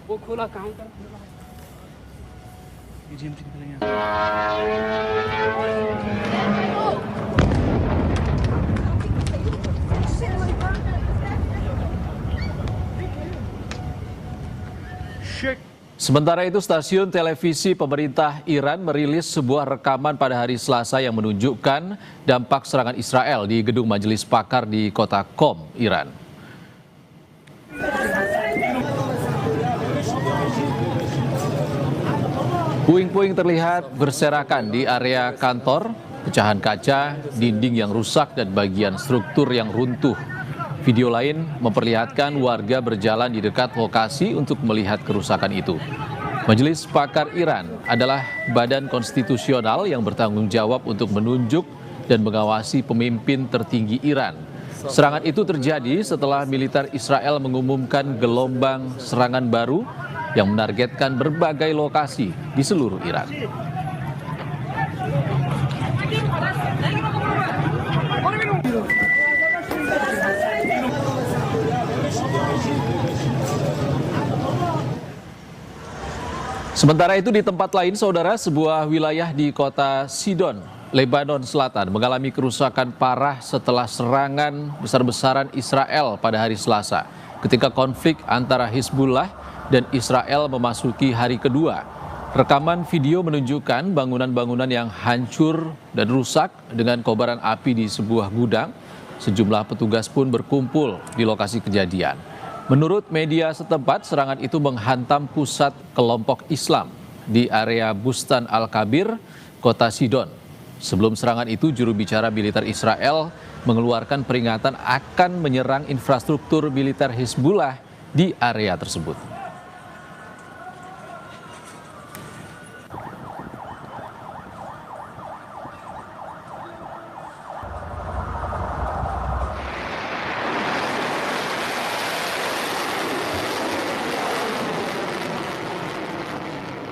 वो खोला कहाँ का Sementara itu, stasiun televisi pemerintah Iran merilis sebuah rekaman pada hari Selasa yang menunjukkan dampak serangan Israel di gedung Majelis Pakar di kota Qom, Iran. Puing-puing terlihat berserakan di area kantor, pecahan kaca, dinding yang rusak, dan bagian struktur yang runtuh. Video lain memperlihatkan warga berjalan di dekat lokasi untuk melihat kerusakan itu. Majelis Pakar Iran adalah badan konstitusional yang bertanggung jawab untuk menunjuk dan mengawasi pemimpin tertinggi Iran. Serangan itu terjadi setelah militer Israel mengumumkan gelombang serangan baru yang menargetkan berbagai lokasi di seluruh Iran. Sementara itu di tempat lain, saudara, sebuah wilayah di kota Sidon, Lebanon Selatan mengalami kerusakan parah setelah serangan besar-besaran Israel pada hari Selasa, ketika konflik antara Hizbullah dan Israel memasuki hari kedua. Rekaman video menunjukkan bangunan-bangunan yang hancur dan rusak dengan kobaran api di sebuah gudang. Sejumlah petugas pun berkumpul di lokasi kejadian. Menurut media setempat, serangan itu menghantam pusat kelompok Islam di area Bustan Al-Kabir, kota Sidon. Sebelum serangan itu, juru bicara militer Israel mengeluarkan peringatan akan menyerang infrastruktur militer Hizbullah di area tersebut.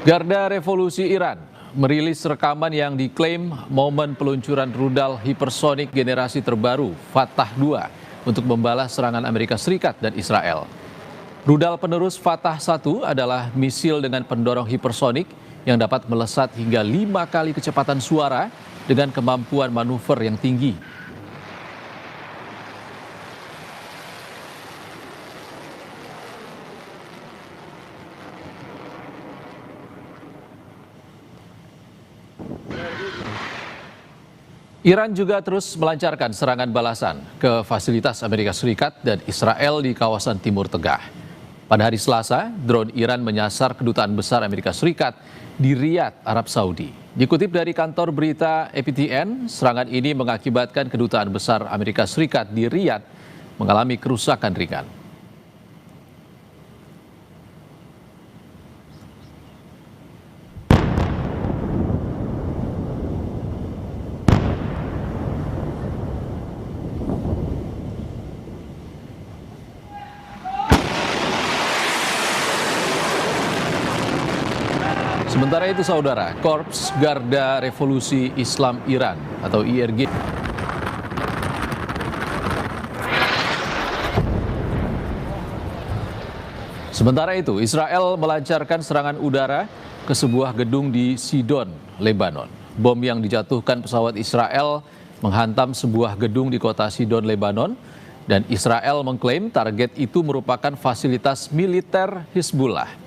Garda Revolusi Iran merilis rekaman yang diklaim momen peluncuran rudal hipersonik generasi terbaru Fatah II untuk membalas serangan Amerika Serikat dan Israel. Rudal penerus Fatah I adalah misil dengan pendorong hipersonik yang dapat melesat hingga 5 kali kecepatan suara dengan kemampuan manuver yang tinggi. Iran juga terus melancarkan serangan balasan ke fasilitas Amerika Serikat dan Israel di kawasan Timur Tengah. Pada hari Selasa, drone Iran menyasar kedutaan besar Amerika Serikat di Riyadh, Arab Saudi. Dikutip dari kantor berita APTN, serangan ini mengakibatkan kedutaan besar Amerika Serikat di Riyadh mengalami kerusakan ringan. Sementara itu, saudara, Korps Garda Revolusi Islam Iran atau IRG Sementara itu, Israel melancarkan serangan udara ke sebuah gedung di Sidon, Lebanon. Bom yang dijatuhkan pesawat Israel menghantam sebuah gedung di kota Sidon, Lebanon, dan Israel mengklaim target itu merupakan fasilitas militer Hizbullah.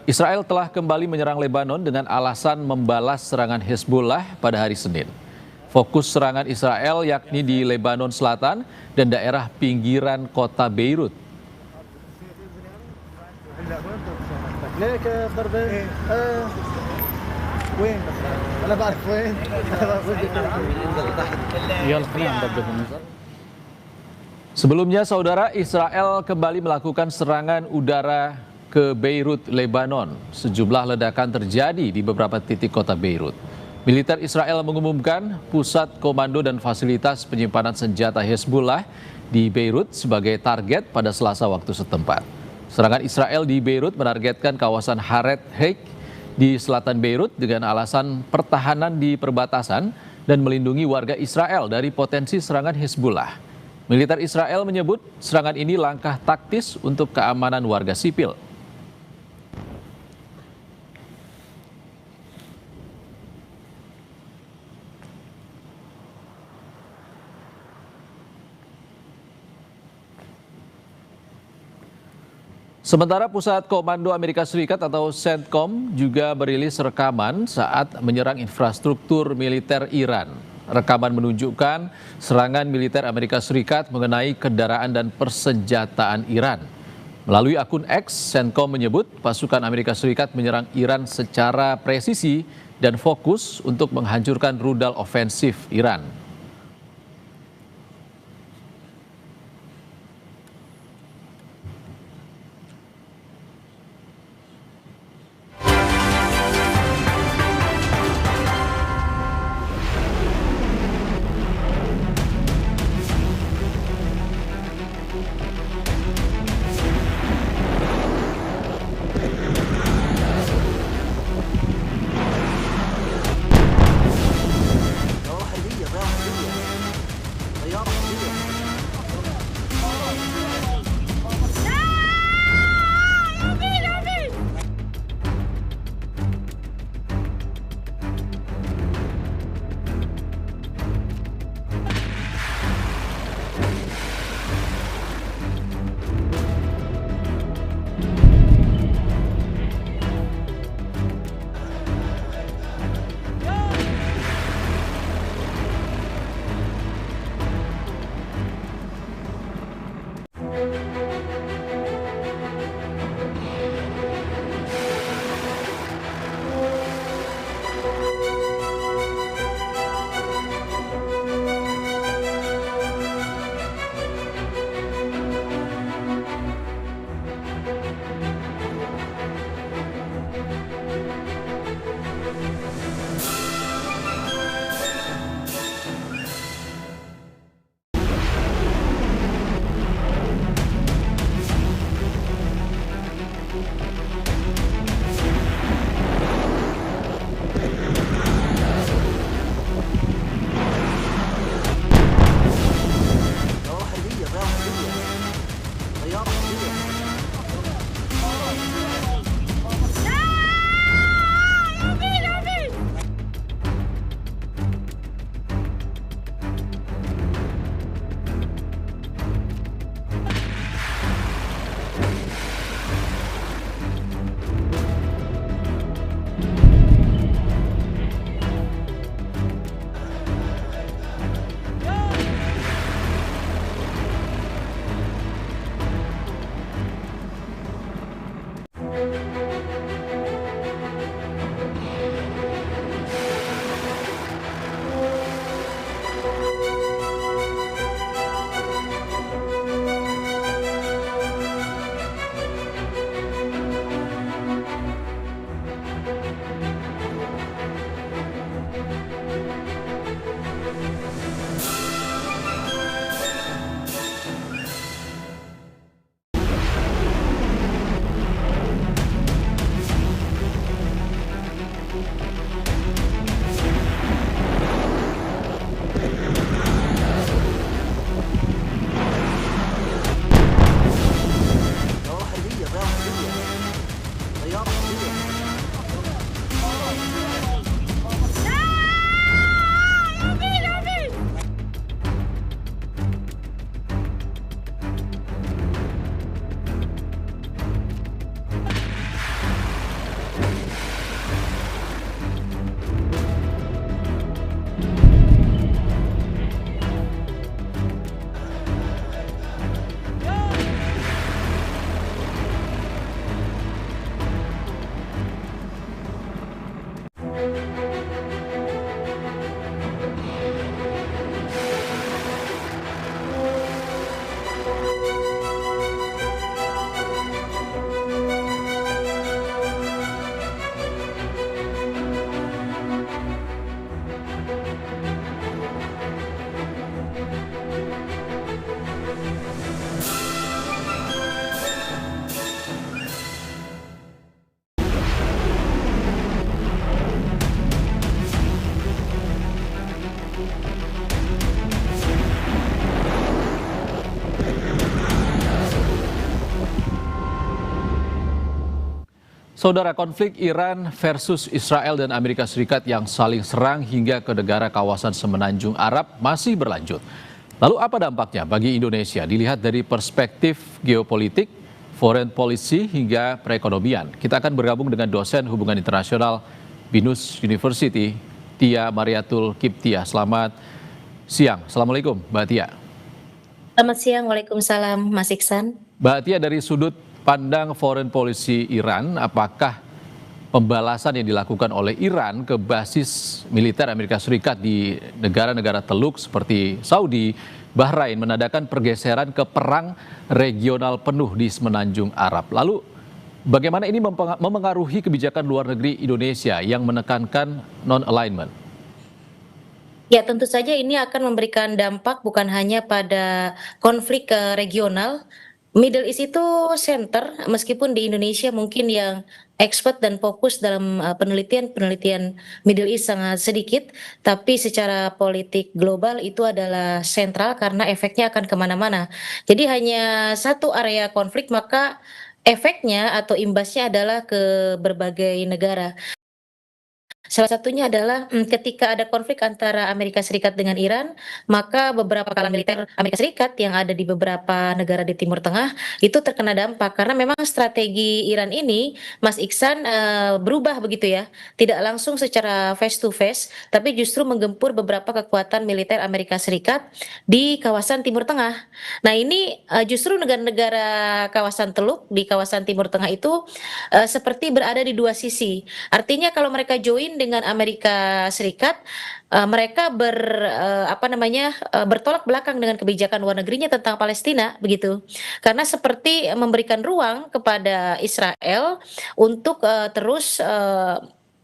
Israel telah kembali menyerang Lebanon dengan alasan membalas serangan Hezbollah pada hari Senin. Fokus serangan Israel yakni di Lebanon Selatan dan daerah pinggiran kota Beirut. Sebelumnya, saudara, Israel kembali melakukan serangan udara ke Beirut, Lebanon. Sejumlah ledakan terjadi di beberapa titik kota Beirut. Militer Israel mengumumkan pusat komando dan fasilitas penyimpanan senjata Hezbollah di Beirut sebagai target pada Selasa waktu setempat. Serangan Israel di Beirut menargetkan kawasan Haret Heik di selatan Beirut dengan alasan pertahanan di perbatasan dan melindungi warga Israel dari potensi serangan Hezbollah. Militer Israel menyebut serangan ini langkah taktis untuk keamanan warga sipil. Sementara Pusat Komando Amerika Serikat atau CENTCOM juga merilis rekaman saat menyerang infrastruktur militer Iran. Rekaman menunjukkan serangan militer Amerika Serikat mengenai kendaraan dan persenjataan Iran. Melalui akun X, CENTCOM menyebut pasukan Amerika Serikat menyerang Iran secara presisi dan fokus untuk menghancurkan rudal ofensif Iran. Saudara, konflik Iran versus Israel dan Amerika Serikat yang saling serang hingga ke negara kawasan Semenanjung Arab masih berlanjut. Lalu apa dampaknya bagi Indonesia? Dilihat dari perspektif geopolitik, foreign policy hingga perekonomian. Kita akan bergabung dengan dosen hubungan internasional BINUS University, Tia Mariatul Kiptiah. Selamat siang. Assalamualaikum, Mbak Tia. Selamat siang, Waalaikumsalam, Mas Iksan. Mbak Tia, dari sudut pandang foreign policy Iran, apakah pembalasan yang dilakukan oleh Iran ke basis militer Amerika Serikat di negara-negara Teluk seperti Saudi, Bahrain menandakan pergeseran ke perang regional penuh di Semenanjung Arab. Lalu bagaimana ini memengaruhi kebijakan luar negeri Indonesia yang menekankan non-alignment? Ya, tentu saja ini akan memberikan dampak bukan hanya pada konflik regional. Middle East itu center, meskipun di Indonesia mungkin yang expert dan fokus dalam penelitian Middle East sangat sedikit, tapi secara politik global itu adalah sentral karena efeknya akan kemana-mana. Jadi hanya satu area konflik, maka efeknya atau imbasnya adalah ke berbagai negara. Salah satunya adalah ketika ada konflik antara Amerika Serikat dengan Iran, maka beberapa kapal militer Amerika Serikat yang ada di beberapa negara di Timur Tengah itu terkena dampak karena memang strategi Iran ini, Mas Iksan, berubah begitu ya, tidak langsung secara face to face, tapi justru menggempur beberapa kekuatan militer Amerika Serikat di kawasan Timur Tengah. Nah ini justru negara-negara kawasan Teluk di kawasan Timur Tengah itu seperti berada di dua sisi. Artinya kalau mereka join dengan Amerika Serikat, mereka bertolak belakang dengan kebijakan luar negerinya tentang Palestina begitu. Karena seperti memberikan ruang kepada Israel untuk terus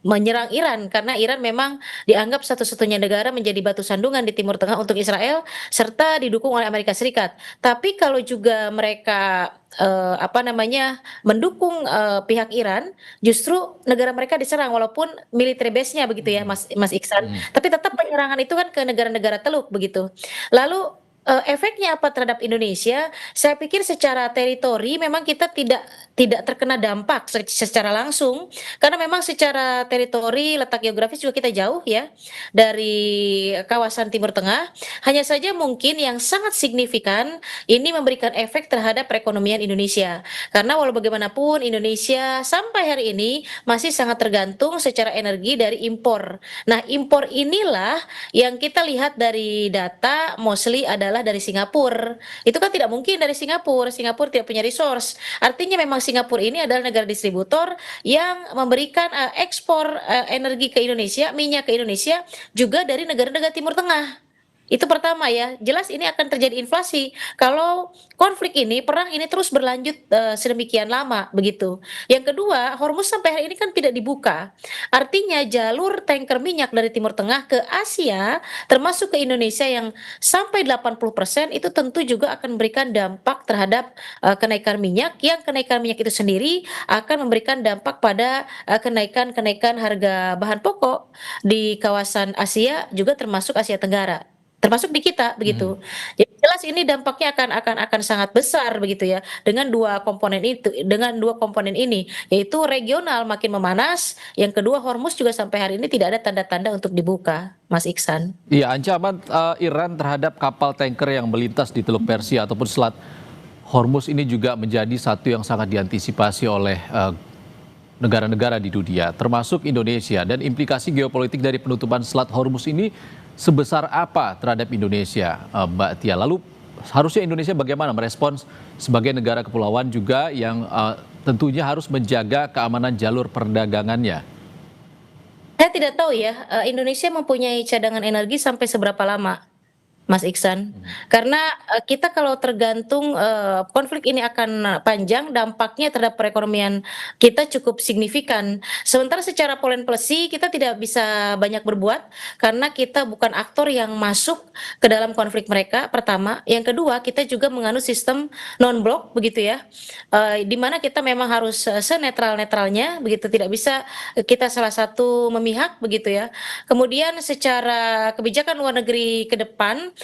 menyerang Iran karena Iran memang dianggap satu-satunya negara menjadi batu sandungan di Timur Tengah untuk Israel serta didukung oleh Amerika Serikat. Tapi kalau juga mereka mendukung pihak Iran, justru negara mereka diserang walaupun military base-nya begitu ya, Mas Iksan. Tapi tetap penyerangan itu kan ke negara-negara Teluk begitu. Lalu efeknya apa terhadap Indonesia? Saya pikir secara teritori memang kita tidak terkena dampak secara langsung karena memang secara teritori letak geografis juga kita jauh ya dari kawasan Timur Tengah. Hanya saja mungkin yang sangat signifikan ini memberikan efek terhadap perekonomian Indonesia. Karena walau bagaimanapun Indonesia sampai hari ini masih sangat tergantung secara energi dari impor. Nah, impor inilah yang kita lihat dari data mostly adalah dari Singapura. Itu kan tidak mungkin dari Singapura. Singapura tidak punya resource. Artinya memang Singapura ini adalah negara distributor yang memberikan ekspor energi ke Indonesia, minyak ke Indonesia juga dari negara-negara Timur Tengah. Itu pertama ya, jelas ini akan terjadi inflasi kalau konflik ini, perang ini terus berlanjut sedemikian lama begitu. Yang kedua, Hormuz sampai hari ini kan tidak dibuka. Artinya jalur tanker minyak dari Timur Tengah ke Asia, termasuk ke Indonesia yang sampai 80% itu tentu juga akan memberikan dampak terhadap kenaikan minyak, yang kenaikan minyak itu sendiri akan memberikan dampak pada kenaikan harga bahan pokok di kawasan Asia juga termasuk Asia Tenggara. Termasuk di kita begitu. Jadi jelas ini dampaknya akan sangat besar begitu ya dengan dua komponen ini yaitu regional makin memanas, yang kedua Hormuz juga sampai hari ini tidak ada tanda-tanda untuk dibuka, Mas Iksan. Iya, ancaman Iran terhadap kapal tanker yang melintas di Teluk Persia ataupun Selat Hormuz ini juga menjadi satu yang sangat diantisipasi oleh negara-negara di dunia, termasuk Indonesia. Dan implikasi geopolitik dari penutupan Selat Hormuz ini sebesar apa terhadap Indonesia, Mbak Tia? Lalu harusnya Indonesia bagaimana merespons sebagai negara kepulauan juga yang tentunya harus menjaga keamanan jalur perdagangannya? Saya tidak tahu ya, Indonesia mempunyai cadangan energi sampai seberapa lama, Mas Iksan? Karena kita kalau tergantung konflik ini akan panjang, dampaknya terhadap perekonomian kita cukup signifikan. Sementara secara foreign policy kita tidak bisa banyak berbuat karena kita bukan aktor yang masuk ke dalam konflik mereka. Pertama, yang kedua kita juga menganut sistem non-blok begitu ya, di mana kita memang harus senetral-netralnya begitu, tidak bisa kita salah satu memihak begitu ya. Kemudian secara kebijakan luar negeri ke depan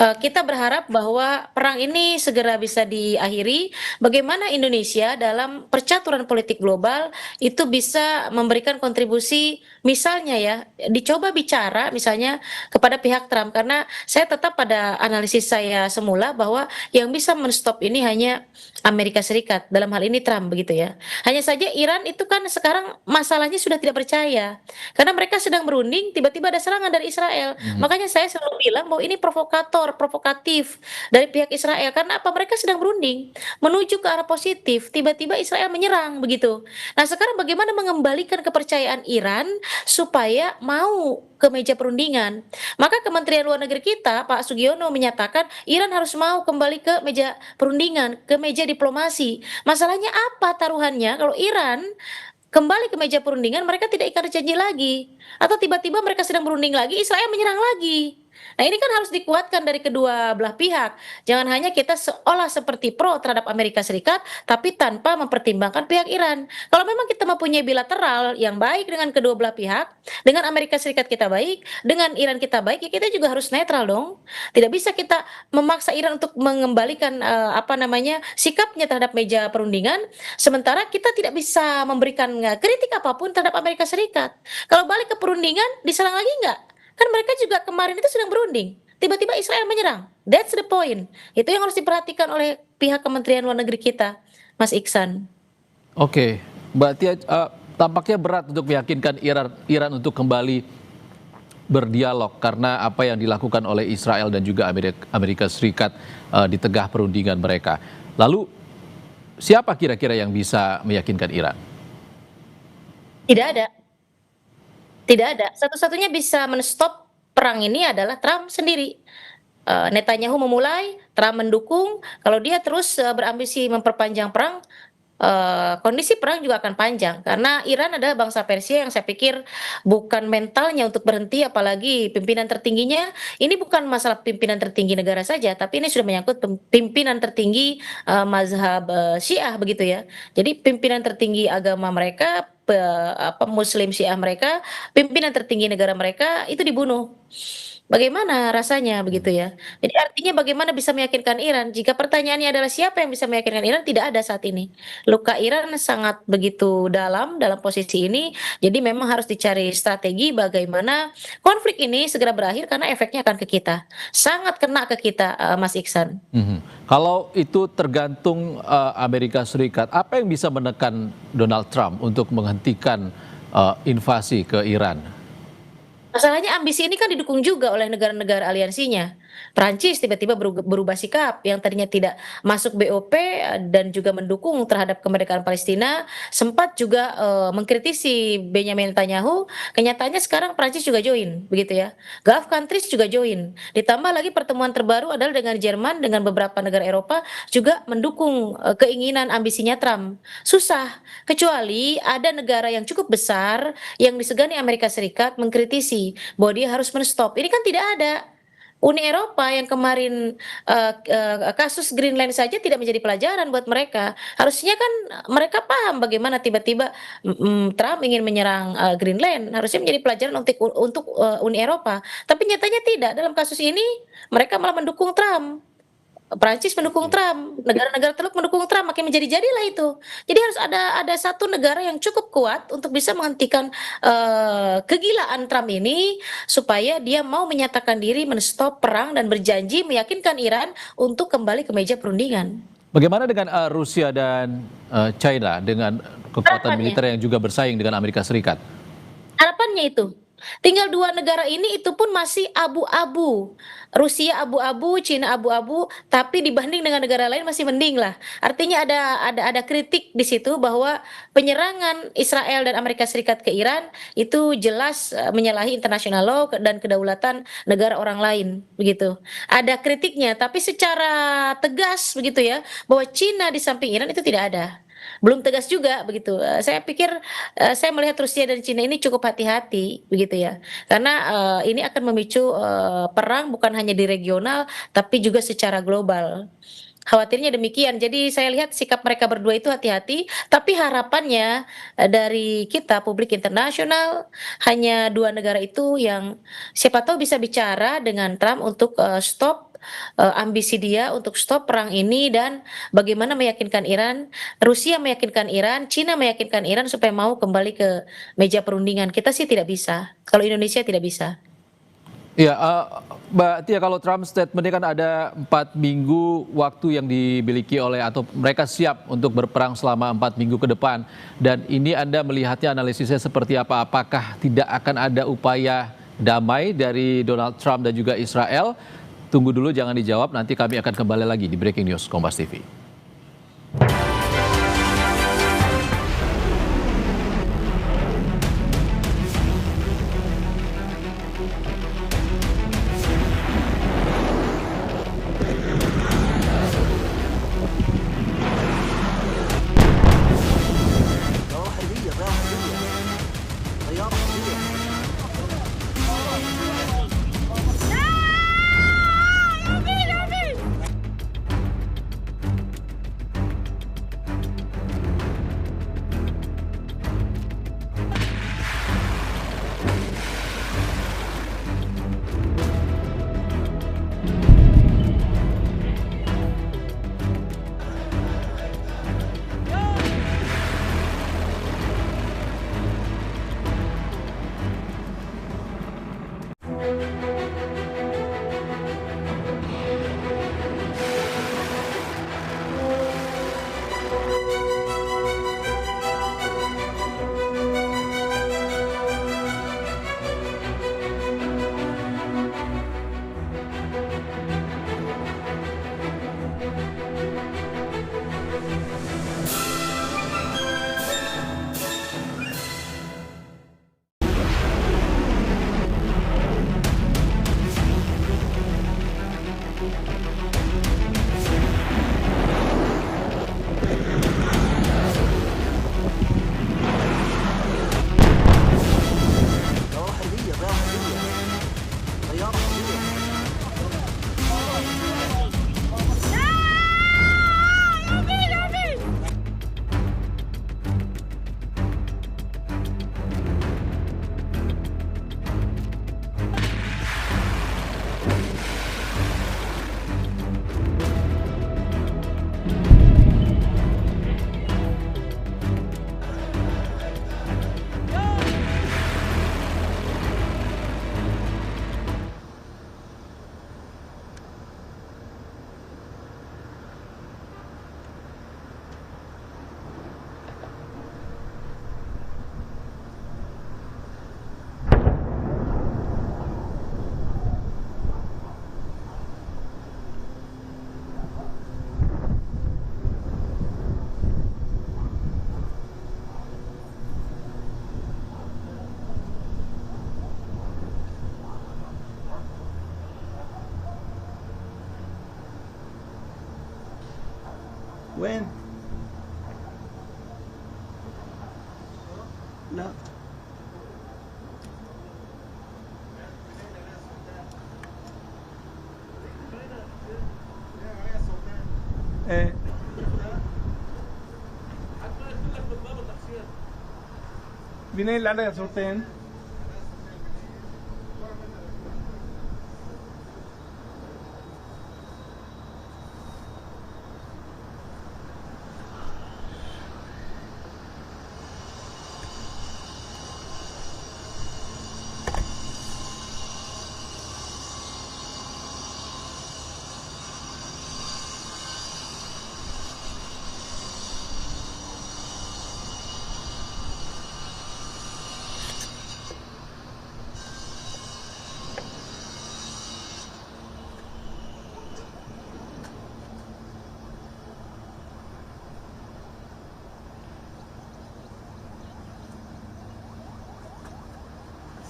Kita berharap bahwa perang ini segera bisa diakhiri, bagaimana Indonesia dalam percaturan politik global itu bisa memberikan kontribusi, misalnya ya, dicoba bicara misalnya kepada pihak Trump, karena saya tetap pada analisis saya semula bahwa yang bisa men-stop ini hanya Amerika Serikat, dalam hal ini Trump begitu ya. Hanya saja Iran itu kan sekarang masalahnya sudah tidak percaya, karena mereka sedang berunding, tiba-tiba ada serangan dari Israel. Mhm. Makanya saya selalu bilang bahwa ini provokator, provokatif dari pihak Israel. Karena apa? Mereka sedang berunding menuju ke arah positif. Tiba-tiba Israel menyerang begitu. Nah, sekarang bagaimana mengembalikan kepercayaan Iran supaya mau ke meja perundingan? Maka Kementerian Luar Negeri kita, Pak Sugiono menyatakan Iran harus mau kembali ke meja perundingan, ke meja diplomasi. Masalahnya apa taruhannya kalau Iran kembali ke meja perundingan, mereka tidak ikat janji lagi, atau tiba-tiba mereka sedang berunding lagi, Israel menyerang lagi. Nah, ini kan harus dikuatkan dari kedua belah pihak. Jangan hanya kita seolah seperti pro terhadap Amerika Serikat, tapi tanpa mempertimbangkan pihak Iran. Kalau memang kita mempunyai bilateral yang baik dengan kedua belah pihak, dengan Amerika Serikat kita baik, dengan Iran kita baik, ya kita juga harus netral dong. Tidak bisa kita memaksa Iran untuk mengembalikan apa namanya sikapnya terhadap meja perundingan, sementara kita tidak bisa memberikan kritik apapun terhadap Amerika Serikat. Kalau balik ke perundingan, diserang lagi nggak? Kan mereka juga kemarin itu sedang berunding. Tiba-tiba Israel menyerang. That's the point. Itu yang harus diperhatikan oleh pihak Kementerian Luar Negeri kita, Mas Iksan. Oke, Mbak Tia, tampaknya berat untuk meyakinkan Iran untuk kembali berdialog karena apa yang dilakukan oleh Israel dan juga Amerika Serikat di tengah perundingan mereka. Lalu siapa kira-kira yang bisa meyakinkan Iran? Tidak ada. Tidak ada. Satu-satunya bisa men-stop perang ini adalah Trump sendiri. Netanyahu memulai, Trump mendukung. Kalau dia terus berambisi memperpanjang perang, kondisi perang juga akan panjang. Karena Iran adalah bangsa Persia yang saya pikir bukan mentalnya untuk berhenti, apalagi pimpinan tertingginya. Ini bukan masalah pimpinan tertinggi negara saja, tapi ini sudah menyangkut pimpinan tertinggi mazhab Syiah begitu ya. Jadi pimpinan tertinggi agama mereka, Muslim Syiah mereka, pimpinan tertinggi negara mereka itu dibunuh. Bagaimana rasanya begitu ya? Jadi artinya bagaimana bisa meyakinkan Iran? Jika pertanyaannya adalah siapa yang bisa meyakinkan Iran, tidak ada saat ini. Luka Iran sangat begitu dalam posisi ini, jadi memang harus dicari strategi bagaimana konflik ini segera berakhir karena efeknya akan ke kita. Sangat kena ke kita, Mas Iksan. Mhm. Kalau itu tergantung Amerika Serikat, apa yang bisa menekan Donald Trump untuk menghentikan invasi ke Iran? Masalahnya ambisi ini kan didukung juga oleh negara-negara aliansinya. Prancis tiba-tiba berubah sikap yang tadinya tidak masuk BOP dan juga mendukung terhadap kemerdekaan Palestina, sempat juga mengkritisi Benjamin Netanyahu. Kenyataannya sekarang Prancis juga join, begitu ya. Gulf countries juga join. Ditambah lagi pertemuan terbaru adalah dengan Jerman, dengan beberapa negara Eropa juga mendukung keinginan ambisinya Trump. Susah, kecuali ada negara yang cukup besar yang disegani Amerika Serikat mengkritisi bahwa dia harus men-stop. Ini kan tidak ada. Uni Eropa yang kemarin kasus Greenland saja tidak menjadi pelajaran buat mereka. Harusnya kan mereka paham bagaimana tiba-tiba Trump ingin menyerang Greenland. Harusnya menjadi pelajaran untuk Uni Eropa. Tapi nyatanya tidak. Dalam kasus ini mereka malah mendukung Trump. Prancis mendukung Trump, negara-negara Teluk mendukung Trump, makin menjadi-jadilah itu. Jadi harus ada satu negara yang cukup kuat untuk bisa menghentikan kegilaan Trump ini supaya dia mau menyatakan diri men-stop perang dan berjanji meyakinkan Iran untuk kembali ke meja perundingan. Bagaimana dengan Rusia dan China dengan kekuatan Harapannya, militer yang juga bersaing dengan Amerika Serikat? harapannya itu. Tinggal dua negara ini itu pun masih abu-abu. Rusia abu-abu, Cina abu-abu, tapi dibanding dengan negara lain masih mending lah. Artinya ada kritik di situ bahwa penyerangan Israel dan Amerika Serikat ke Iran itu jelas menyalahi international law dan kedaulatan negara orang lain, begitu. Ada kritiknya, tapi secara tegas begitu ya, bahwa Cina di samping Iran itu tidak ada. Belum tegas juga begitu. Saya pikir saya melihat Rusia dan Cina ini cukup hati-hati begitu ya. Karena ini akan memicu perang bukan hanya di regional tapi juga secara global. Khawatirnya demikian. Jadi saya lihat sikap mereka berdua itu hati-hati, tapi harapannya, dari kita publik internasional, hanya 2 negara itu yang siapa tahu bisa bicara dengan Trump untuk, stop, ambisi dia untuk stop perang ini dan bagaimana meyakinkan Iran, Rusia meyakinkan Iran, Cina meyakinkan Iran supaya mau kembali ke meja perundingan. Kita sih tidak bisa, kalau Indonesia tidak bisa. Iya, Mbak Tia, kalau Trump statement-nya kan ada 4 minggu waktu yang dimiliki oleh atau mereka siap untuk berperang selama 4 minggu ke depan. Dan ini Anda melihatnya analisisnya seperti apa? Apakah tidak akan ada upaya damai dari Donald Trump dan juga Israel? Tunggu dulu, jangan dijawab. Nanti kami akan kembali lagi di Breaking News Kompas TV. وين؟ لا ايه مين اللي عليها صورتين؟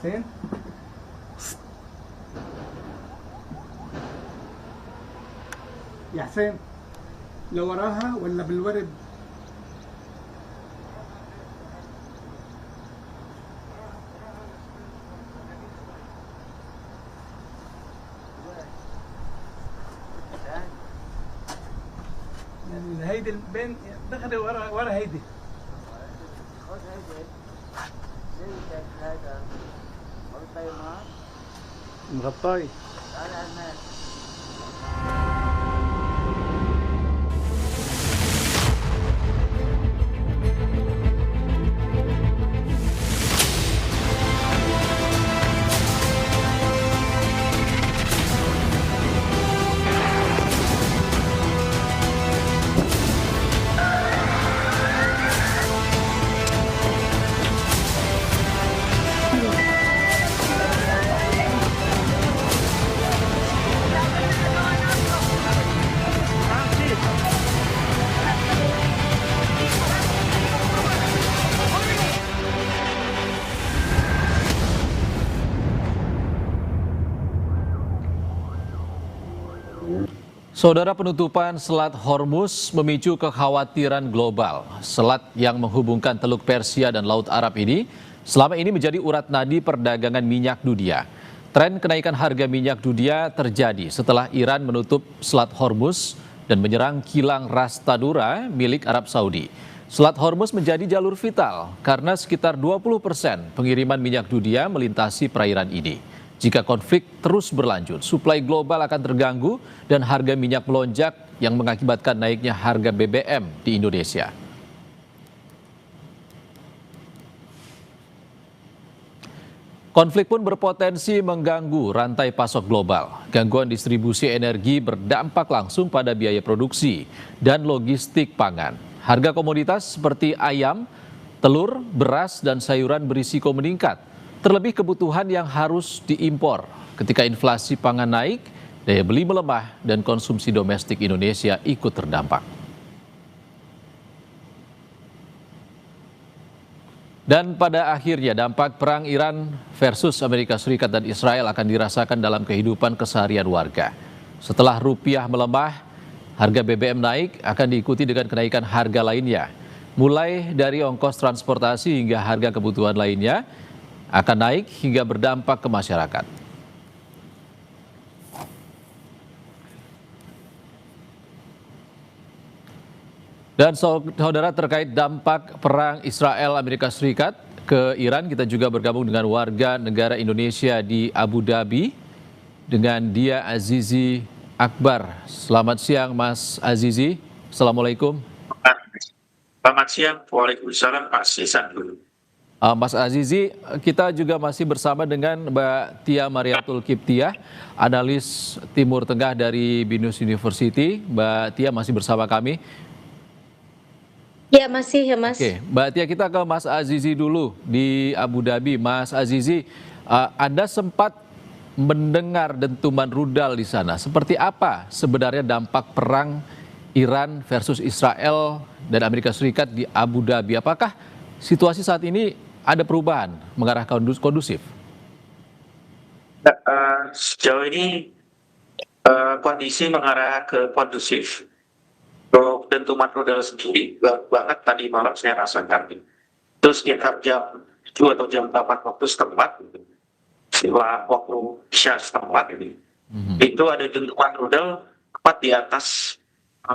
حسين يا حسين لو وراها ولا بالورد؟ هيدي بين دخل ورا هيدي مغطاي. Saudara, penutupan Selat Hormuz memicu kekhawatiran global. Selat yang menghubungkan Teluk Persia dan Laut Arab ini selama ini menjadi urat nadi perdagangan minyak dunia. Tren kenaikan harga minyak dunia terjadi setelah Iran menutup Selat Hormuz dan menyerang kilang Ras Tadura milik Arab Saudi. Selat Hormuz menjadi jalur vital karena sekitar 20% pengiriman minyak dunia melintasi perairan ini. Jika konflik terus berlanjut, suplai global akan terganggu dan harga minyak melonjak yang mengakibatkan naiknya harga BBM di Indonesia. Konflik pun berpotensi mengganggu rantai pasok global. Gangguan distribusi energi berdampak langsung pada biaya produksi dan logistik pangan. Harga komoditas seperti ayam, telur, beras, dan sayuran berisiko meningkat. Terlebih kebutuhan yang harus diimpor. Ketika inflasi pangan naik, daya beli melemah dan konsumsi domestik Indonesia ikut terdampak. Dan pada akhirnya dampak perang Iran versus Amerika Serikat dan Israel akan dirasakan dalam kehidupan keseharian warga. Setelah rupiah melemah, harga BBM naik akan diikuti dengan kenaikan harga lainnya. Mulai dari ongkos transportasi hingga harga kebutuhan lainnya akan naik hingga berdampak ke masyarakat. Dan saudara, terkait dampak perang Israel Amerika Serikat ke Iran, kita juga bergabung dengan warga negara Indonesia di Abu Dhabi dengan Dia Azizi Akbar. Selamat siang Mas Azizi. Assalamualaikum. Selamat siang. Waalaikumsalam Pak Sisandu. Mas Azizi, kita juga masih bersama dengan Mbak Tia Mariatul Kiptiah, analis Timur Tengah dari BINUS University. Mbak Tia masih bersama kami. Ya masih ya Mas. Oke, Mbak Tia, kita ke Mas Azizi dulu di Abu Dhabi. Mas Azizi, Anda sempat mendengar dentuman rudal di sana. Seperti apa sebenarnya dampak perang Iran versus Israel dan Amerika Serikat di Abu Dhabi? Apakah situasi saat ini ada perubahan mengarah kondusif? Sejauh ini kondisi mengarah ke kondusif. Untuk dentuman rudal sendiri, banget tadi malam saya rasakan. Terus sekitar jam 7 atau jam 8 waktu setempat, setelah waktu Isya setempat ini, itu ada dentuman rudal tepat di atas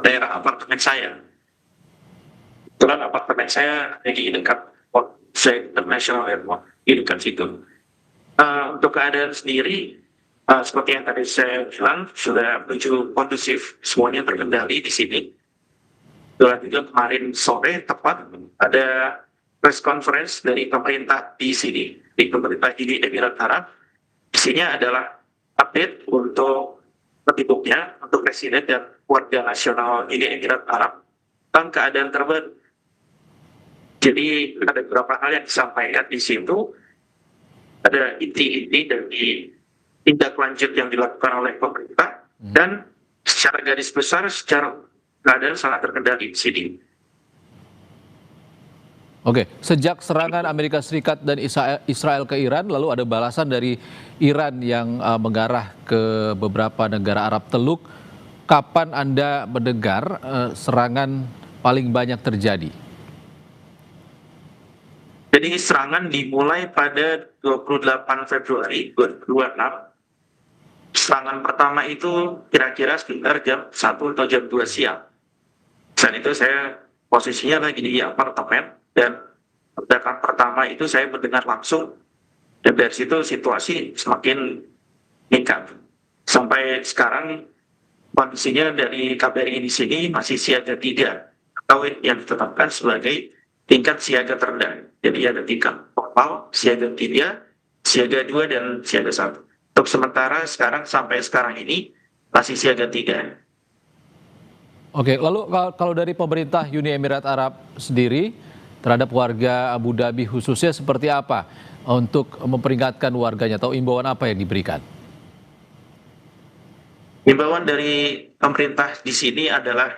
daerah apartemen saya. Kebetulan apartemen saya di dekat International Airport, di dekat situ. Untuk keadaan sendiri, seperti yang tadi saya bilang, sudah menuju kondusif, semuanya terkendali di sini. Dan juga kemarin sore tepat ada press conference dari pemerintah di sini, di pemerintah Uni Emirat Arab. Isinya adalah update untuk penduduknya, untuk presiden dan warga nasional Uni Emirat Arab tentang keadaan terbaru. Jadi ada beberapa hal yang disampaikan di situ, ada inti-inti dari tindak lanjut yang dilakukan oleh pemerintah, dan secara garis besar, secara keadaan sangat terkendali di sini. Oke, sejak serangan Amerika Serikat dan Israel ke Iran, lalu ada balasan dari Iran yang mengarah ke beberapa negara Arab Teluk. Kapan Anda mendengar serangan paling banyak terjadi? Jadi serangan dimulai pada 28 Februari 2026. Serangan pertama itu kira-kira sekitar jam 1 atau jam 2 siang. Saat itu saya posisinya lagi di apartemen dan ledakan pertama itu saya mendengar langsung dan dari situ situasi semakin meningkat. Sampai sekarang kondisinya dari KBRI di sini masih siaga 3 atau yang ditetapkan sebagai tingkat siaga terendah. Jadi ada 3, normal, siaga 3, siaga 2, dan siaga 1. Untuk sementara sekarang sampai sekarang ini masih siaga 3. Oke, lalu kalau dari pemerintah Uni Emirat Arab sendiri terhadap warga Abu Dhabi khususnya seperti apa untuk memperingatkan warganya atau imbauan apa yang diberikan? Himbauan dari pemerintah di sini adalah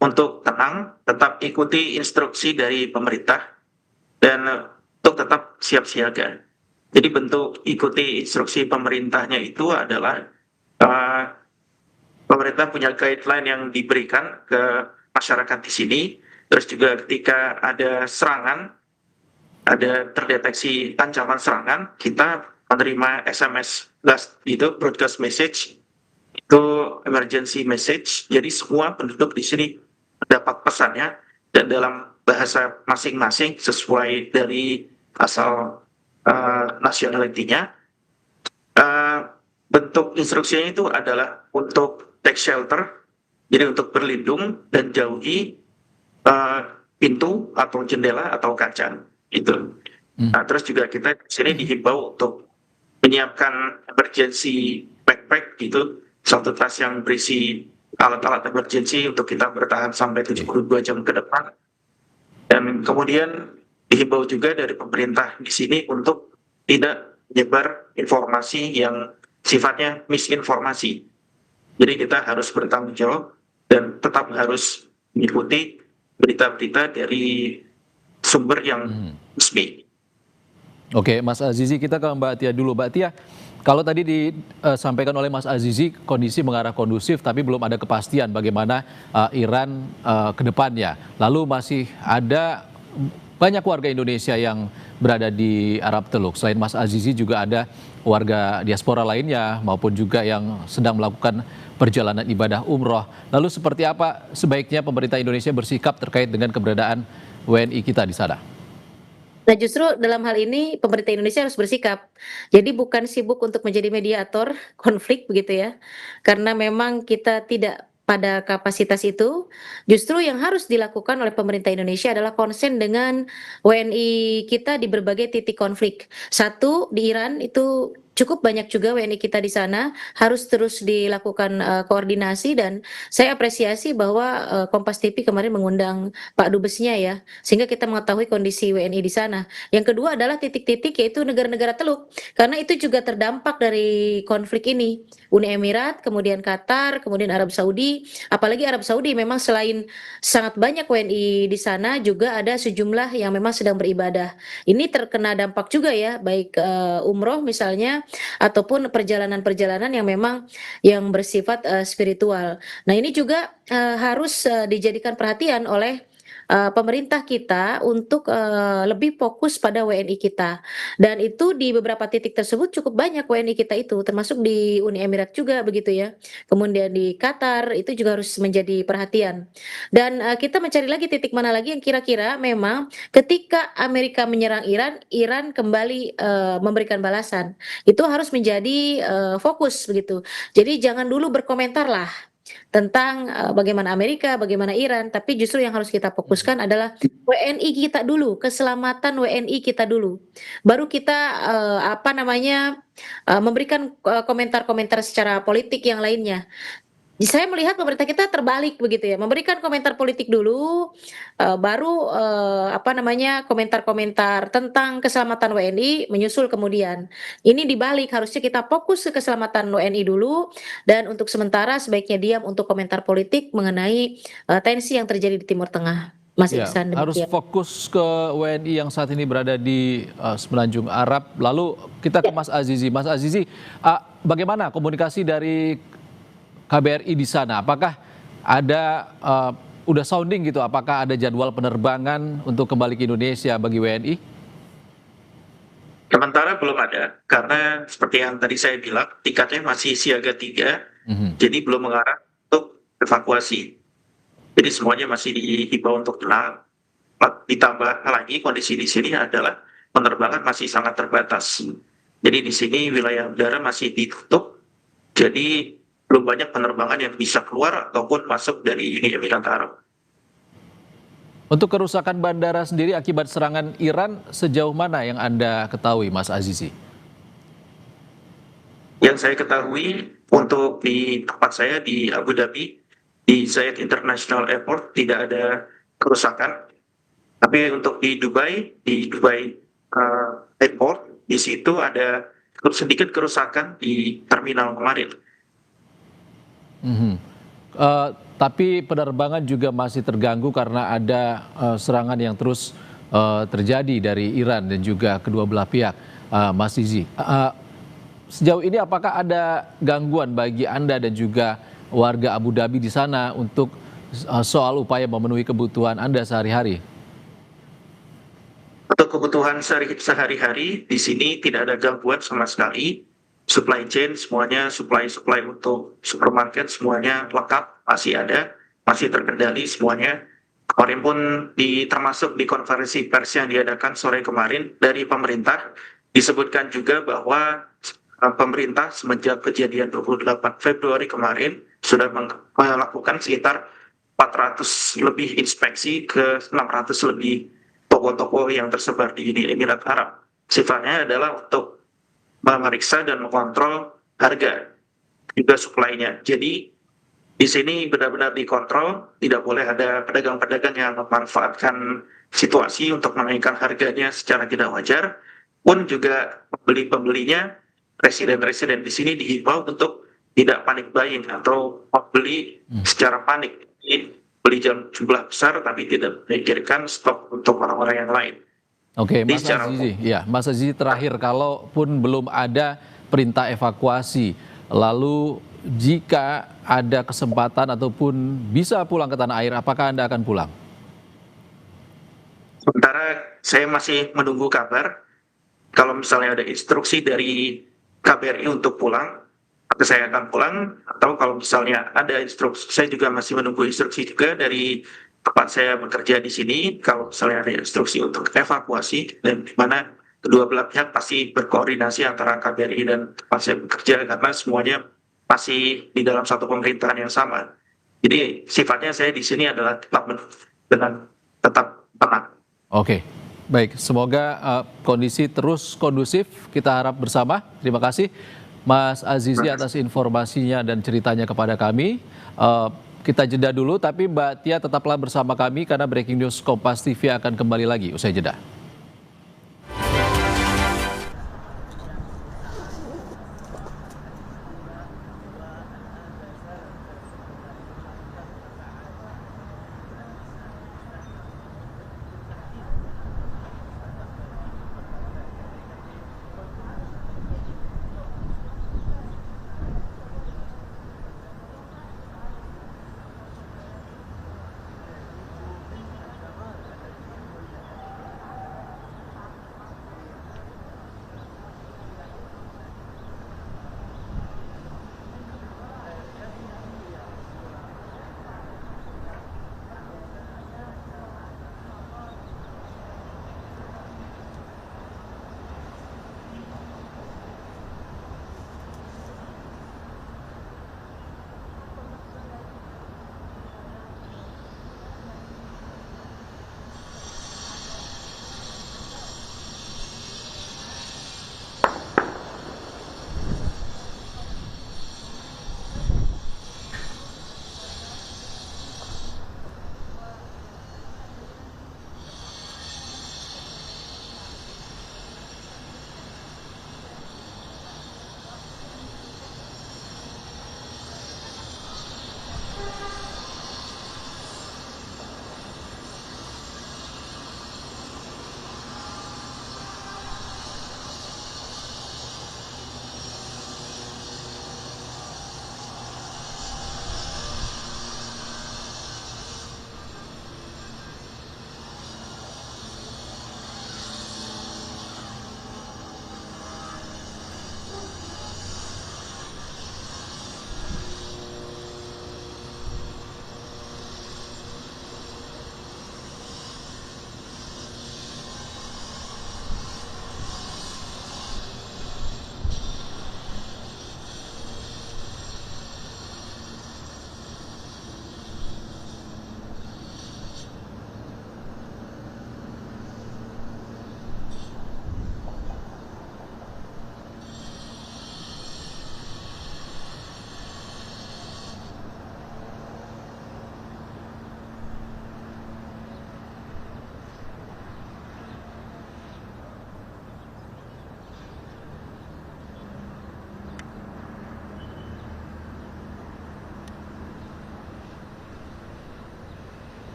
untuk tenang, tetap ikuti instruksi dari pemerintah, dan untuk tetap siap siaga. Jadi bentuk ikuti instruksi pemerintahnya itu adalah eh, pemerintah punya guideline yang diberikan ke masyarakat di sini. Terus juga ketika ada serangan, ada terdeteksi ancaman serangan, kita menerima SMS blast itu broadcast message, itu emergency message. Jadi semua penduduk di sini mendapat pesannya dan dalam bahasa masing-masing sesuai dari asal nationality-nya. Bentuk instruksinya itu adalah untuk take shelter, jadi untuk berlindung dan jauhi pintu atau jendela atau kaca itu. Nah, terus juga kita di sini dihimbau untuk menyiapkan emergency backpack gitu, satu tas yang berisi alat-alat emergency untuk kita bertahan sampai 72 jam ke depan. Dan kemudian dihimbau juga dari pemerintah di sini untuk tidak menyebar informasi yang sifatnya misinformasi. Jadi kita harus bertanggung jawab dan tetap harus mengikuti berita-berita dari sumber yang resmi. Oke, Mas Azizi, kita ke Mbak Tia dulu. Mbak Tia, kalau tadi disampaikan oleh Mas Azizi kondisi mengarah kondusif tapi belum ada kepastian bagaimana Iran ke depannya. Lalu masih ada banyak warga Indonesia yang berada di Arab Teluk. Selain Mas Azizi juga ada warga diaspora lainnya maupun juga yang sedang melakukan perjalanan ibadah umroh. Lalu seperti apa sebaiknya pemerintah Indonesia bersikap terkait dengan keberadaan WNI kita di sana? Nah, justru dalam hal ini pemerintah Indonesia harus bersikap. Jadi bukan sibuk untuk menjadi mediator konflik begitu ya. Karena memang kita tidak pada kapasitas itu, justru yang harus dilakukan oleh pemerintah Indonesia adalah konsen dengan WNI kita di berbagai titik konflik. Satu, di Iran itu cukup banyak juga WNI kita di sana, harus terus dilakukan koordinasi, dan saya apresiasi bahwa Kompas TV kemarin mengundang Pak Dubesnya ya, sehingga kita mengetahui kondisi WNI di sana. Yang kedua adalah titik-titik yaitu negara-negara Teluk, karena itu juga terdampak dari konflik ini. Uni Emirat, kemudian Qatar, kemudian Arab Saudi, apalagi Arab Saudi memang selain sangat banyak WNI di sana juga ada sejumlah yang memang sedang beribadah. Ini terkena dampak juga ya, baik umroh misalnya ataupun perjalanan-perjalanan yang memang yang bersifat spiritual. Nah, ini juga harus dijadikan perhatian oleh pemerintah kita untuk lebih fokus pada WNI kita. Dan itu di beberapa titik tersebut cukup banyak WNI kita itu, termasuk di Uni Emirat juga begitu ya. Kemudian di Qatar itu juga harus menjadi perhatian. Dan kita mencari lagi titik mana lagi yang kira-kira memang ketika Amerika menyerang Iran, Iran kembali memberikan balasan. Itu harus menjadi fokus begitu. Jadi jangan dulu berkomentar lah tentang bagaimana Amerika, bagaimana Iran, tapi justru yang harus kita fokuskan adalah WNI kita dulu, keselamatan WNI kita dulu. Baru kita memberikan komentar-komentar secara politik yang lainnya. Saya melihat pemerintah kita terbalik begitu ya, memberikan komentar politik dulu, baru komentar-komentar tentang keselamatan WNI menyusul kemudian. Ini dibalik, harusnya kita fokus ke keselamatan WNI dulu, dan untuk sementara sebaiknya diam untuk komentar politik mengenai tensi yang terjadi di Timur Tengah. Mas Ya, Iksan, harus demikian. fokus ke WNI yang saat ini berada di Semenanjung Arab. Lalu kita ke Mas Azizi. Mas Azizi, bagaimana komunikasi dari KBRI di sana? Apakah ada udah sounding gitu? Apakah ada jadwal penerbangan untuk kembali ke Indonesia bagi WNI? Sementara belum ada, karena seperti yang tadi saya bilang, tingkatnya masih siaga 3, jadi belum mengarah untuk evakuasi. Jadi semuanya masih dihimbau untuk tenang. Ditambah lagi kondisi di sini adalah penerbangan masih sangat terbatas. Jadi di sini wilayah udara masih ditutup, jadi belum banyak penerbangan yang bisa keluar ataupun masuk dari Uni Emirat Arab. Untuk kerusakan bandara sendiri akibat serangan Iran sejauh mana yang Anda ketahui, Mas Azizi? Yang saya ketahui untuk di tempat saya di Abu Dhabi, di Zayed International Airport tidak ada kerusakan. Tapi untuk di Dubai Airport, di situ ada sedikit kerusakan di terminal kemarin. Mhm. Tapi penerbangan juga masih terganggu karena ada serangan yang terus terjadi dari Iran dan juga kedua belah pihak, Mas Zizi. Sejauh ini apakah ada gangguan bagi Anda dan juga warga Abu Dhabi di sana untuk soal upaya memenuhi kebutuhan Anda sehari-hari? Untuk kebutuhan sehari-hari di sini tidak ada gangguan sama sekali. Supply chain semuanya, supply untuk supermarket semuanya lengkap, masih ada, masih terkendali semuanya. Kemarin pun termasuk di konferensi pers yang diadakan sore kemarin dari pemerintah disebutkan juga bahwa pemerintah semenjak kejadian 28 Februari kemarin sudah melakukan sekitar 400 lebih inspeksi ke 600 lebih toko-toko yang tersebar di Uni Emirat Arab. Sifatnya adalah untuk memeriksa dan mengontrol harga juga supply-nya. Jadi di sini benar-benar dikontrol, tidak boleh ada pedagang-pedagang yang memanfaatkan situasi untuk menaikkan harganya secara tidak wajar. Pun juga pembeli-pembelinya, residen-residen di sini dihimbau untuk tidak panik buying atau membeli secara panik. Jadi, beli jumlah besar tapi tidak memikirkan stok untuk orang-orang yang lain. Oke, Jadi Mas secara Azizi, ya, Mas Azizi terakhir, kalaupun belum ada perintah evakuasi, lalu jika ada kesempatan ataupun bisa pulang ke tanah air, apakah Anda akan pulang? sementara saya masih menunggu kabar. Kalau misalnya ada instruksi dari KBRI untuk pulang, maka saya akan pulang. Atau kalau misalnya ada instruksi, saya juga masih menunggu instruksi juga dari tempat saya bekerja di sini. Kalau misalnya ada instruksi untuk evakuasi, dan di mana kedua belah pihak pasti berkoordinasi antara KBRI dan tempat saya bekerja, karena semuanya masih di dalam satu pemerintahan yang sama. Jadi sifatnya saya di sini adalah dengan tetap tenang. Oke, baik. Semoga kondisi terus kondusif. Kita harap bersama. Terima kasih, Mas Azizi, atas informasinya dan ceritanya kepada kami. Kita jeda dulu, tapi Mbak Tia tetaplah bersama kami karena Breaking News Kompas TV akan kembali lagi usai jeda.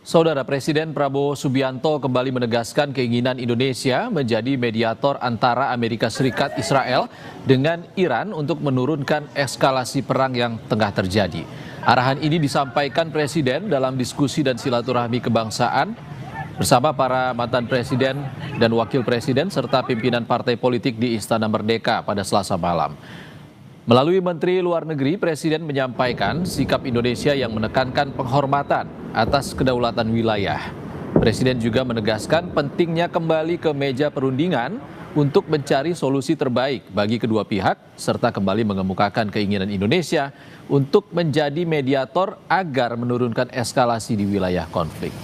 Saudara Presiden Prabowo Subianto kembali menegaskan keinginan Indonesia menjadi mediator antara Amerika Serikat Israel dengan Iran untuk menurunkan eskalasi perang yang tengah terjadi. Arahan ini disampaikan Presiden dalam diskusi dan silaturahmi kebangsaan bersama para mantan Presiden dan Wakil Presiden serta pimpinan partai politik di Istana Merdeka pada Selasa malam. Melalui Menteri Luar Negeri, Presiden menyampaikan sikap Indonesia yang menekankan penghormatan atas kedaulatan wilayah. Presiden juga menegaskan pentingnya kembali ke meja perundingan untuk mencari solusi terbaik bagi kedua pihak, serta kembali mengemukakan keinginan Indonesia untuk menjadi mediator agar menurunkan eskalasi di wilayah konflik.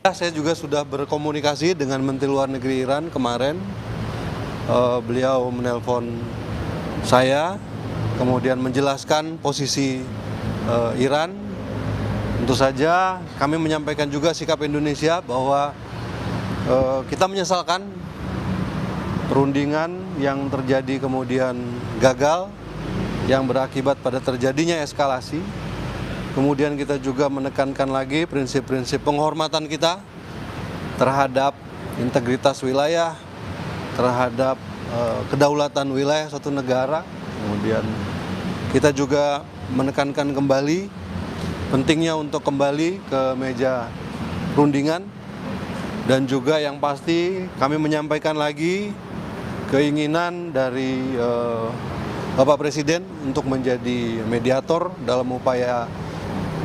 Saya juga sudah berkomunikasi dengan Menteri Luar Negeri Iran kemarin. Beliau menelpon saya, kemudian menjelaskan posisi Iran. Tentu saja kami menyampaikan juga sikap Indonesia bahwa kita menyesalkan perundingan yang terjadi kemudian gagal, yang berakibat pada terjadinya eskalasi. Kemudian kita juga menekankan lagi prinsip-prinsip penghormatan kita terhadap integritas wilayah, terhadap kedaulatan wilayah suatu negara. Kemudian kita juga menekankan kembali pentingnya untuk kembali ke meja perundingan. Dan juga yang pasti kami menyampaikan lagi keinginan dari Bapak Presiden untuk menjadi mediator dalam upaya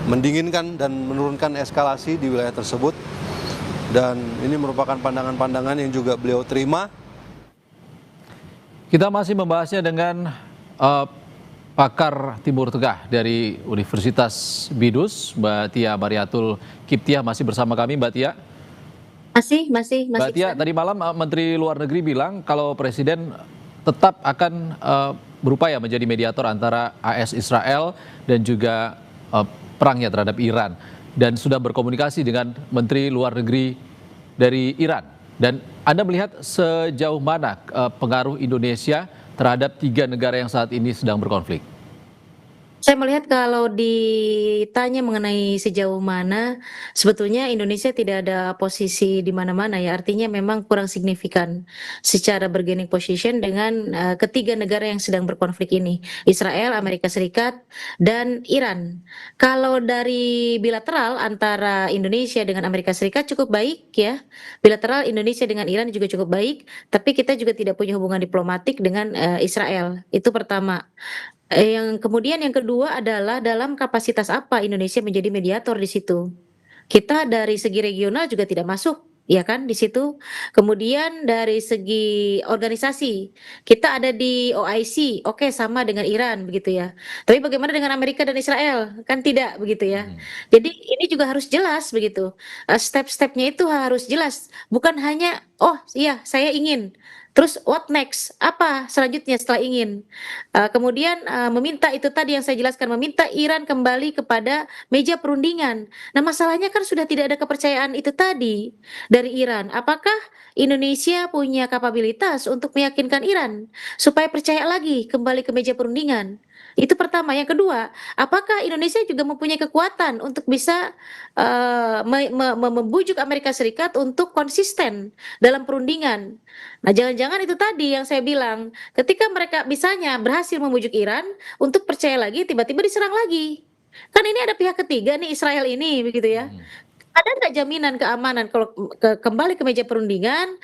mendinginkan dan menurunkan eskalasi di wilayah tersebut. Dan ini merupakan pandangan-pandangan yang juga beliau terima. Kita masih membahasnya dengan pakar Timur Tengah dari Universitas Bidus, Mbak Tia Bariatul Kiptiah masih bersama kami, Mbak Tia. Masih Mbak Tia, tadi malam Menteri Luar Negeri bilang kalau Presiden tetap akan berupaya menjadi mediator antara AS Israel dan juga perangnya terhadap Iran, dan sudah berkomunikasi dengan Menteri Luar Negeri dari Iran. Dan Anda melihat sejauh mana pengaruh Indonesia terhadap 3 negara yang saat ini sedang berkonflik? Saya melihat kalau ditanya mengenai sejauh mana, sebetulnya Indonesia tidak ada posisi di mana-mana ya, artinya memang kurang signifikan secara bargaining position dengan ketiga negara yang sedang berkonflik ini, Israel, Amerika Serikat, dan Iran. Kalau dari bilateral antara Indonesia dengan Amerika Serikat cukup baik ya, bilateral Indonesia dengan Iran juga cukup baik, tapi kita juga tidak punya hubungan diplomatik dengan Israel, itu pertama. Yang kemudian yang kedua adalah dalam kapasitas apa Indonesia menjadi mediator di situ. Kita dari segi regional juga tidak masuk, ya kan di situ. Kemudian dari segi organisasi, kita ada di OIC, oke sama dengan Iran begitu ya. Tapi bagaimana dengan Amerika dan Israel? Kan tidak begitu ya. Jadi ini juga harus jelas begitu. Step-stepnya itu harus jelas, bukan hanya oh iya saya ingin. Terus what next? Apa selanjutnya setelah ingin? Kemudian meminta itu tadi yang saya jelaskan, meminta Iran kembali kepada meja perundingan. Nah masalahnya kan sudah tidak ada kepercayaan itu tadi dari Iran. Apakah Indonesia punya kapabilitas untuk meyakinkan Iran supaya percaya lagi kembali ke meja perundingan? Itu pertama. Yang kedua, apakah Indonesia juga mempunyai kekuatan untuk bisa membujuk Amerika Serikat untuk konsisten dalam perundingan? Nah, jangan-jangan itu tadi yang saya bilang, ketika mereka misalnya berhasil membujuk Iran untuk percaya lagi, tiba-tiba diserang lagi. Kan ini ada pihak ketiga nih, Israel ini, begitu ya. Ada nggak jaminan keamanan kalau kembali ke meja perundingan,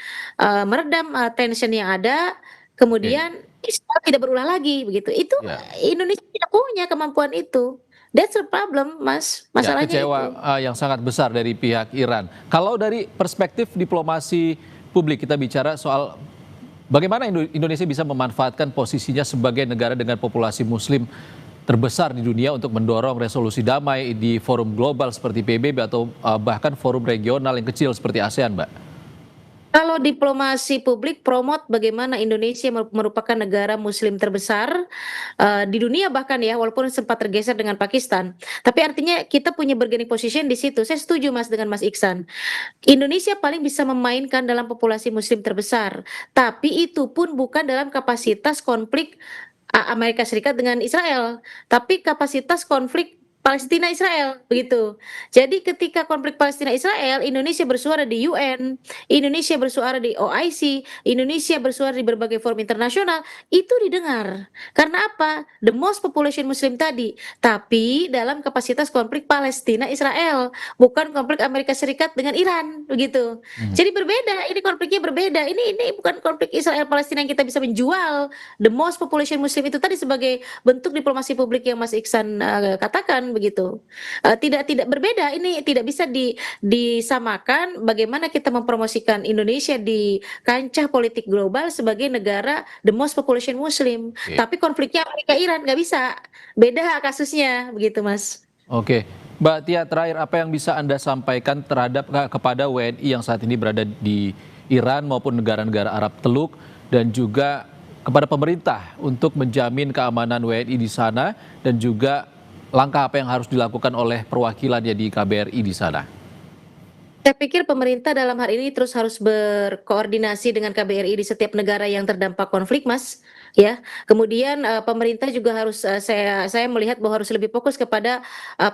meredam tension yang ada, kemudian Israel tidak berulah lagi begitu. Itu Ya. Indonesia tidak punya kemampuan itu. That's the problem, Mas. Ya, Masalahnya kecewa itu. yang sangat besar dari pihak Iran. Kalau dari perspektif diplomasi publik, kita bicara soal bagaimana Indonesia bisa memanfaatkan posisinya sebagai negara dengan populasi Muslim terbesar di dunia untuk mendorong resolusi damai di forum global seperti PBB atau bahkan forum regional yang kecil seperti ASEAN, Mbak. Kalau diplomasi publik promote bagaimana Indonesia merupakan negara Muslim terbesar di dunia bahkan ya, walaupun sempat tergeser dengan Pakistan. Tapi artinya kita punya bargaining position di situ. Saya setuju Mas dengan Mas Iksan. Indonesia paling bisa memainkan dalam populasi Muslim terbesar, tapi itu pun bukan dalam kapasitas konflik Amerika Serikat dengan Israel, tapi kapasitas konflik Palestina Israel begitu. Jadi ketika konflik Palestina Israel, Indonesia bersuara di UN, Indonesia bersuara di OIC, Indonesia bersuara di berbagai forum internasional, itu didengar. Karena apa? The most population Muslim tadi, tapi dalam kapasitas konflik Palestina Israel, bukan konflik Amerika Serikat dengan Iran begitu. Jadi berbeda, ini konfliknya berbeda. Ini bukan konflik Israel Palestina yang kita bisa menjual the most population Muslim itu tadi sebagai bentuk diplomasi publik yang Mas Iksan katakan begitu. Tidak berbeda, ini tidak bisa disamakan bagaimana kita mempromosikan Indonesia di kancah politik global sebagai negara the most population Muslim. Oke. Tapi konfliknya Amerika Iran nggak bisa, beda kasusnya begitu Mas. Oke, Mbak Tia, terakhir apa yang bisa Anda sampaikan terhadap kepada WNI yang saat ini berada di Iran maupun negara-negara Arab Teluk dan juga kepada pemerintah untuk menjamin keamanan WNI di sana dan juga langkah apa yang harus dilakukan oleh perwakilannya di KBRI di sana? Saya pikir pemerintah dalam hal ini terus harus berkoordinasi dengan KBRI di setiap negara yang terdampak konflik, Mas. Ya, kemudian pemerintah juga harus saya melihat bahwa harus lebih fokus kepada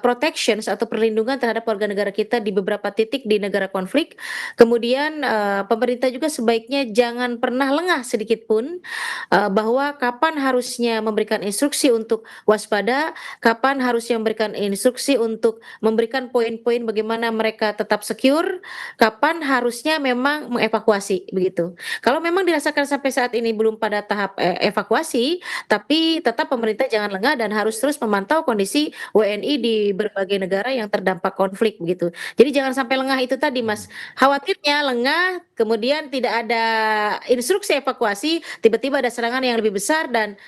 protections atau perlindungan terhadap warga negara kita di beberapa titik di negara konflik. Kemudian pemerintah juga sebaiknya jangan pernah lengah sedikit pun bahwa kapan harusnya memberikan instruksi untuk waspada, kapan harusnya memberikan instruksi untuk memberikan poin-poin bagaimana mereka tetap secure, kapan harusnya memang mengevakuasi begitu. Kalau memang dirasakan sampai saat ini belum pada tahap evakuasi, tapi tetap pemerintah jangan lengah dan harus terus memantau kondisi WNI di berbagai negara yang terdampak konflik begitu. Jadi jangan sampai lengah itu tadi Mas. Khawatirnya lengah, kemudian tidak ada instruksi evakuasi, tiba-tiba ada serangan yang lebih besar dan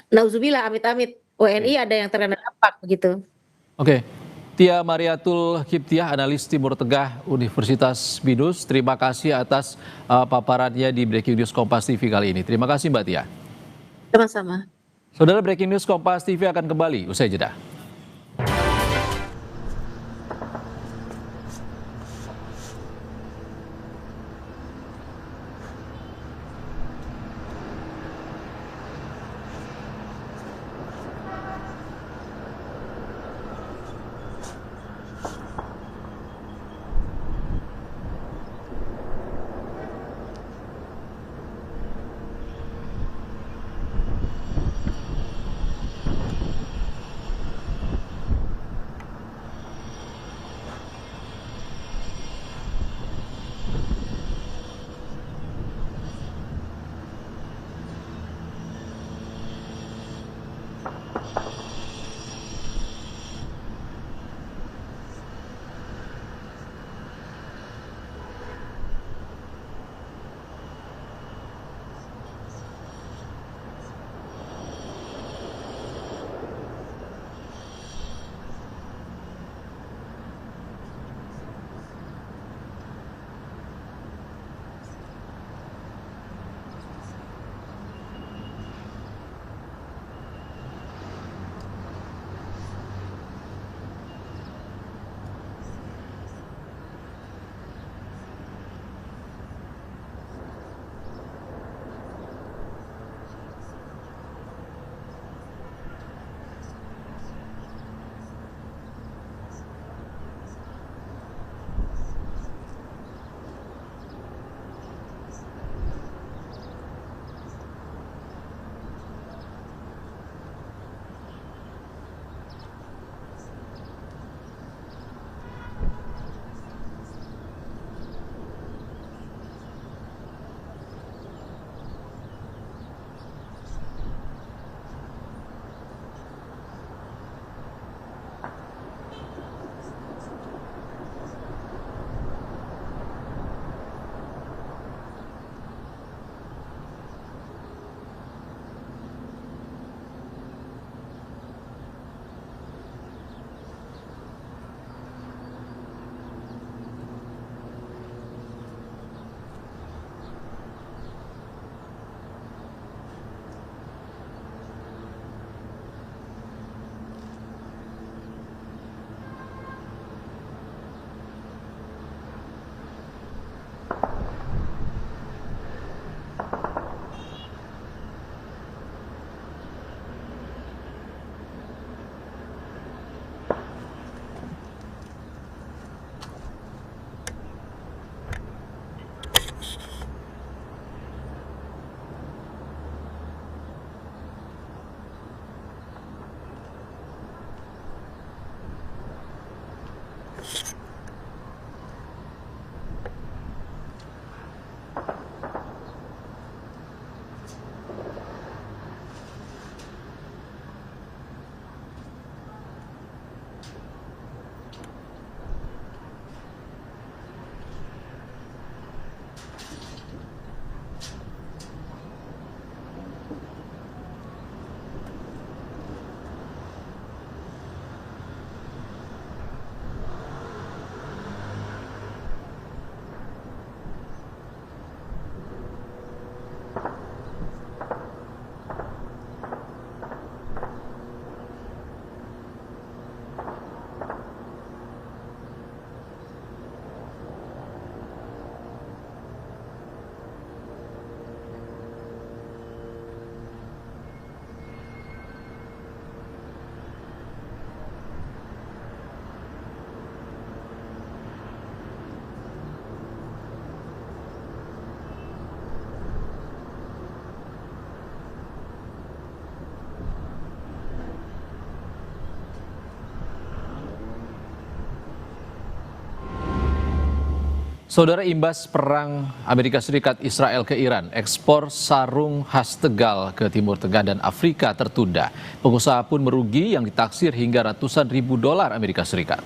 nauzubillah amit-amit WNI ada yang terkena dampak begitu. Oke, Tia Mariatul Kiptiah, analis Timur Tengah Universitas BINUS, terima kasih atas paparannya di Breaking News Kompas TV kali ini. Terima kasih Mbak Tia. Sama-sama. Saudara, Breaking News Kompas TV akan kembali usai jeda. Saudara, imbas perang Amerika Serikat Israel ke Iran, ekspor sarung khas Tegal ke Timur Tengah dan Afrika tertunda. Pengusaha pun merugi yang ditaksir hingga ratusan ribu dolar Amerika Serikat.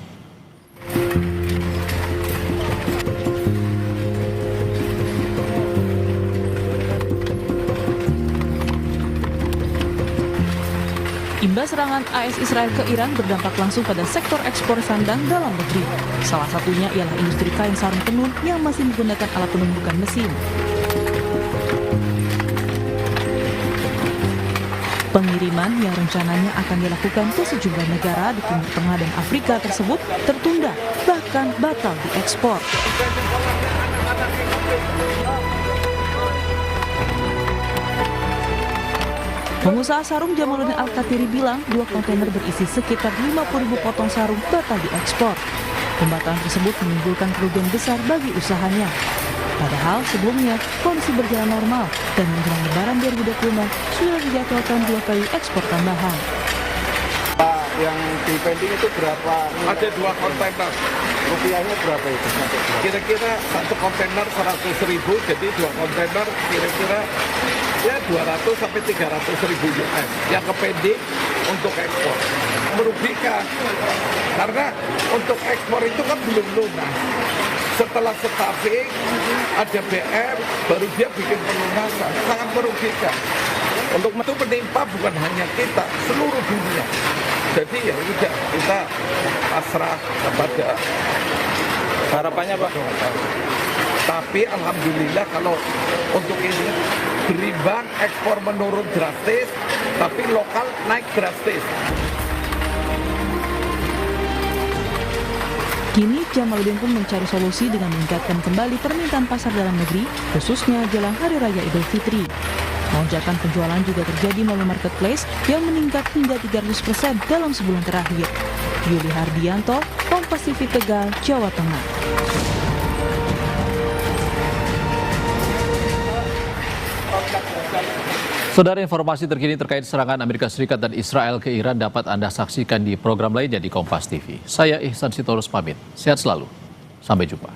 Imbas serangan AS Israel ke Iran berdampak langsung pada sektor ekspor sandang dalam negeri. Salah satunya ialah industri kain sarung tenun yang masih menggunakan alat tenun bukan mesin. Pengiriman yang rencananya akan dilakukan ke sejumlah negara di Timur Tengah dan Afrika tersebut tertunda, bahkan batal diekspor. Pengusaha sarung Jamaluddin Al-Katiri bilang 2 kontainer berisi sekitar 50.000 potong sarung batal diekspor. Pembatalan tersebut menimbulkan kerugian besar bagi usahanya. Padahal sebelumnya kondisi berjalan normal dan menjelang Lebaran 2026 sudah dijadwalkan 2 kali ekspor tambahan. Pak, yang di pending itu berapa? Ada 2 kontainer. Rupiahnya berapa itu? Kira-kira 1 kontainer 100.000, jadi 2 kontainer kira-kira ya 200 sampai 300 ribu US yang ke pending untuk ekspor. Merugikan karena untuk ekspor itu kan belum lunas. Setelah staffing ada BM baru dia bikin pelunasan, sangat merugikan. Untuk itu menimpa bukan hanya kita, seluruh dunia. Jadi ya udah kita pasrah kepada Harapannya Pak? Tapi alhamdulillah kalau untuk ini berimbang ekspor menurun drastis, tapi lokal naik drastis. Kini Jamaluddin pun mencari solusi dengan meningkatkan kembali permintaan pasar dalam negeri, khususnya jelang Hari Raya Idul Fitri. Lonjakan penjualan juga terjadi melalui marketplace yang meningkat hingga 300% dalam sebulan terakhir. Yuli Hardianto, Kompas TV Tegal, Jawa Tengah. Saudara, informasi terkini terkait serangan Amerika Serikat dan Israel ke Iran dapat Anda saksikan di program lainnya di Kompas TV. Saya Ihsan Sitorus pamit. Sehat selalu. Sampai jumpa.